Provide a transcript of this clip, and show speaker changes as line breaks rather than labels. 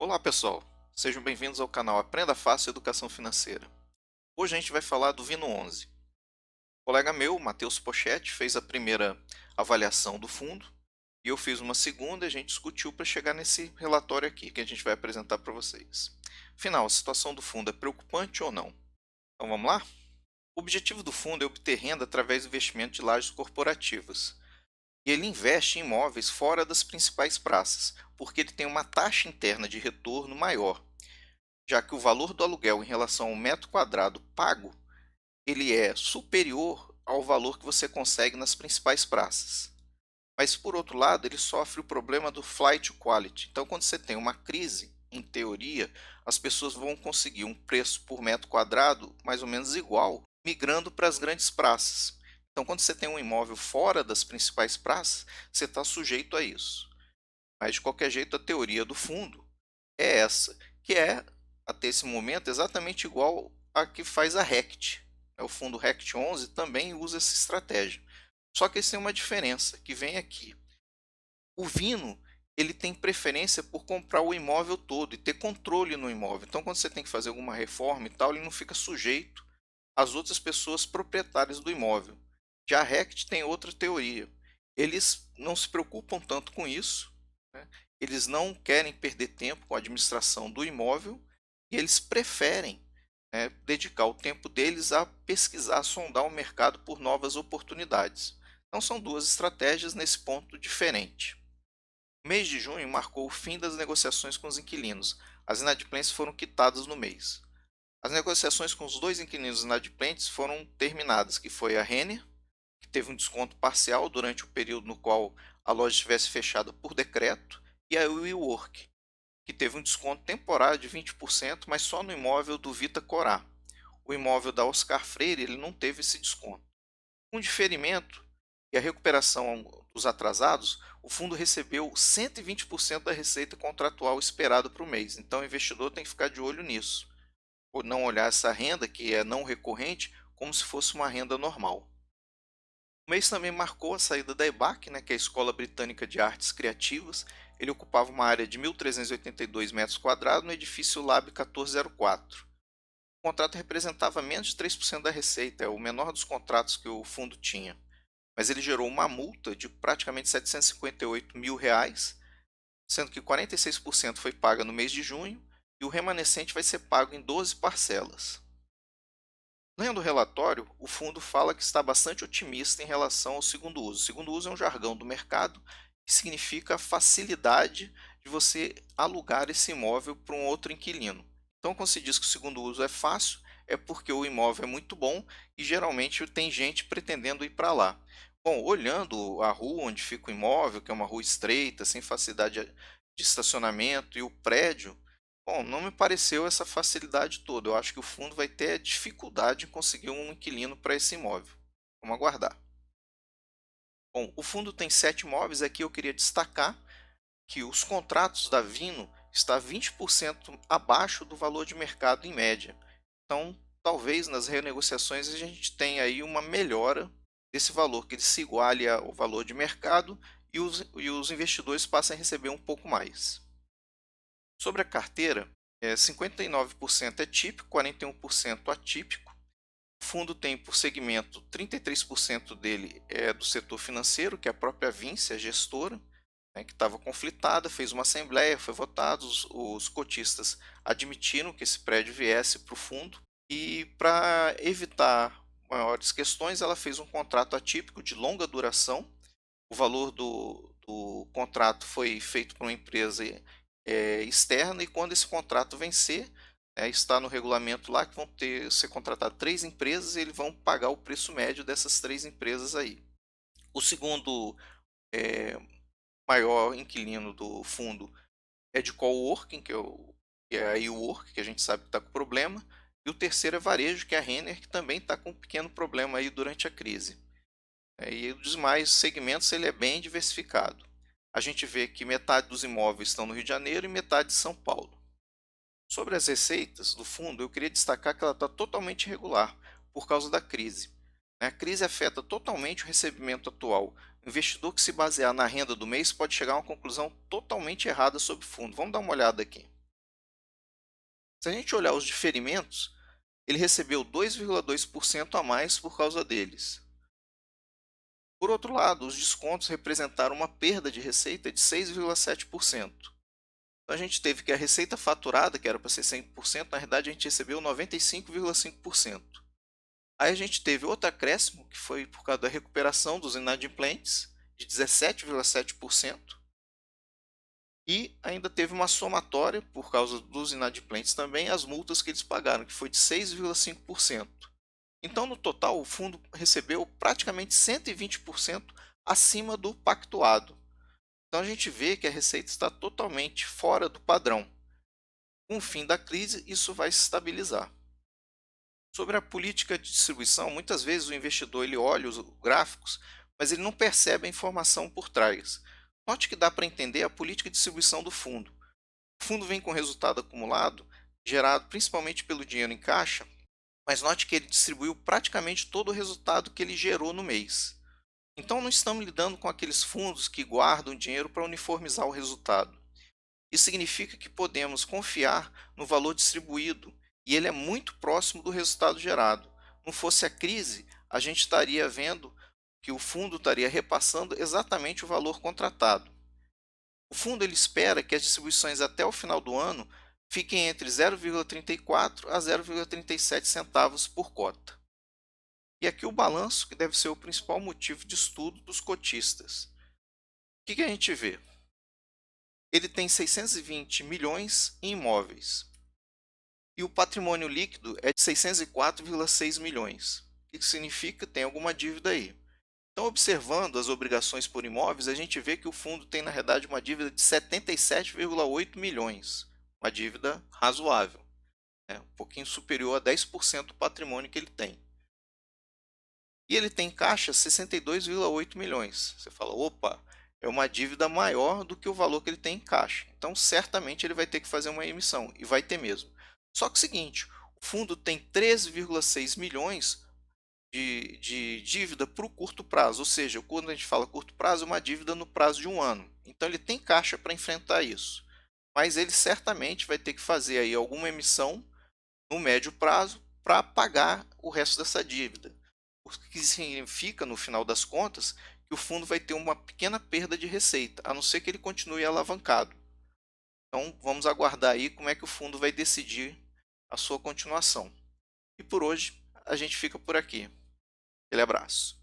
Olá pessoal, sejam bem-vindos ao canal Aprenda Fácil Educação Financeira. Hoje a gente vai falar do Vino 11. Um colega meu, Matheus Pochetti, fez a primeira avaliação do fundo e eu fiz uma segunda e a gente discutiu para chegar nesse relatório aqui que a gente vai apresentar para vocês. Afinal, a situação do fundo é preocupante ou não? Então vamos lá? O objetivo do fundo é obter renda através do investimento de lajes corporativas. E ele investe em imóveis fora das principais praças, porque ele tem uma taxa interna de retorno maior, já que o valor do aluguel em relação ao metro quadrado pago, ele é superior ao valor que você consegue nas principais praças. Mas por outro lado, ele sofre o problema do flight to quality. Então, quando você tem uma crise, em teoria, as pessoas vão conseguir um preço por metro quadrado mais ou menos igual, migrando para as grandes praças. Então, quando você tem um imóvel fora das principais praças, você está sujeito a isso. Mas de qualquer jeito, a teoria do fundo é essa, que é, até esse momento, exatamente igual a que faz a RECT. O fundo RECT 11 também usa essa estratégia. Só que eles têm uma diferença, que vem aqui. O Vino, ele tem preferência por comprar o imóvel todo e ter controle no imóvel. Então, quando você tem que fazer alguma reforma e tal, ele não fica sujeito às outras pessoas proprietárias do imóvel. Já a RECT tem outra teoria. Eles não se preocupam tanto com isso, né? Eles não querem perder tempo com a administração do imóvel e eles preferem, né, dedicar o tempo deles a pesquisar, sondar o mercado por novas oportunidades. Então são duas estratégias nesse ponto diferente. O mês de junho marcou o fim das negociações com os inquilinos. As inadimplências foram quitadas no mês. As negociações com os dois inquilinos inadimplentes foram terminadas, que foi a Renner, que teve um desconto parcial durante o período no qual a loja estivesse fechada por decreto, e a WeWork, que teve um desconto temporário de 20%, mas só no imóvel do Vita Corá. O imóvel da Oscar Freire ele não teve esse desconto. Com diferimento e a recuperação dos atrasados, o fundo recebeu 120% da receita contratual esperada para o mês. Então o investidor tem que ficar de olho nisso. Ou não olhar essa renda, que é não recorrente, como se fosse uma renda normal. O mês também marcou a saída da EBAC, né, que é a Escola Britânica de Artes Criativas. Ele ocupava uma área de 1.382 metros quadrados no edifício Lab 1404. O contrato representava menos de 3% da receita, é o menor dos contratos que o fundo tinha. Mas ele gerou uma multa de praticamente R$ 758 mil, sendo que 46% foi paga no mês de junho e o remanescente vai ser pago em 12 parcelas. Lendo o relatório, o fundo fala que está bastante otimista em relação ao segundo uso. O segundo uso é um jargão do mercado que significa a facilidade de você alugar esse imóvel para um outro inquilino. Então, quando se diz que o segundo uso é fácil, é porque o imóvel é muito bom e geralmente tem gente pretendendo ir para lá. Bom, olhando a rua onde fica o imóvel, que é uma rua estreita, sem facilidade de estacionamento, e o prédio, bom, não me pareceu essa facilidade toda. Eu acho que o fundo vai ter dificuldade em conseguir um inquilino para esse imóvel. Vamos aguardar. Bom, o fundo tem 7 imóveis. Aqui eu queria destacar que os contratos da Vino estão 20% abaixo do valor de mercado em média. Então, talvez nas renegociações a gente tenha aí uma melhora desse valor, que ele se iguale ao valor de mercado e os investidores passem a receber um pouco mais. Sobre a carteira, 59% é típico, 41% atípico. O fundo tem por segmento 33% dele é do setor financeiro, que é a própria Vinci, a gestora, né, que estava conflitada, fez uma assembleia, foi votado, os cotistas admitiram que esse prédio viesse para o fundo e para evitar maiores questões, ela fez um contrato atípico de longa duração. O valor do contrato foi feito por uma empresa externa, e quando esse contrato vencer, está no regulamento lá que vão ser contratadas 3 empresas e eles vão pagar o preço médio dessas 3 empresas aí. O segundo eh, maior inquilino do fundo é de coworking, que é a WeWork, que a gente sabe que está com problema, e o terceiro é varejo, que é a Renner, que também está com um pequeno problema aí durante a crise. E os demais segmentos ele é bem diversificado. A gente vê que metade dos imóveis estão no Rio de Janeiro e metade em São Paulo. Sobre as receitas do fundo, eu queria destacar que ela está totalmente irregular por causa da crise. A crise afeta totalmente o recebimento atual. O investidor que se basear na renda do mês pode chegar a uma conclusão totalmente errada sobre o fundo. Vamos dar uma olhada aqui. Se a gente olhar os diferimentos, ele recebeu 2,2% a mais por causa deles. Por outro lado, os descontos representaram uma perda de receita de 6,7%. Então a gente teve que a receita faturada, que era para ser 100%, na verdade a gente recebeu 95,5%. Aí a gente teve outro acréscimo, que foi por causa da recuperação dos inadimplentes, de 17,7%. E ainda teve uma somatória, por causa dos inadimplentes também, as multas que eles pagaram, que foi de 6,5%. Então, no total, o fundo recebeu praticamente 120% acima do pactuado. Então, a gente vê que a receita está totalmente fora do padrão. Com o fim da crise, isso vai se estabilizar. Sobre a política de distribuição, muitas vezes o investidor ele olha os gráficos, mas ele não percebe a informação por trás. Note que dá para entender a política de distribuição do fundo. O fundo vem com resultado acumulado, gerado principalmente pelo dinheiro em caixa, mas note que ele distribuiu praticamente todo o resultado que ele gerou no mês. Então não estamos lidando com aqueles fundos que guardam dinheiro para uniformizar o resultado. Isso significa que podemos confiar no valor distribuído e ele é muito próximo do resultado gerado. Não fosse a crise, a gente estaria vendo que o fundo estaria repassando exatamente o valor contratado. O fundo ele espera que as distribuições até o final do ano fiquem entre 0,34 a 0,37 centavos por cota. E aqui o balanço, que deve ser o principal motivo de estudo dos cotistas. O que a gente vê? Ele tem 620 milhões em imóveis e o patrimônio líquido é de 604,6 milhões. O que significa que tem alguma dívida aí. Então, observando as obrigações por imóveis, a gente vê que o fundo tem, na verdade, uma dívida de 77,8 milhões, uma dívida razoável, um pouquinho superior a 10% do patrimônio que ele tem. E ele tem caixa 62,8 milhões. Você fala, opa, é uma dívida maior do que o valor que ele tem em caixa. Então, certamente ele vai ter que fazer uma emissão, e vai ter mesmo. Só que é o seguinte, o fundo tem 13,6 milhões de dívida para o curto prazo, ou seja, quando a gente fala curto prazo, é uma dívida no prazo de um ano. Então ele tem caixa para enfrentar isso, mas ele certamente vai ter que fazer aí alguma emissão no médio prazo para pagar o resto dessa dívida. O que significa, no final das contas, que o fundo vai ter uma pequena perda de receita, a não ser que ele continue alavancado. Então vamos aguardar aí como é que o fundo vai decidir a sua continuação. E por hoje a gente fica por aqui. Aquele abraço.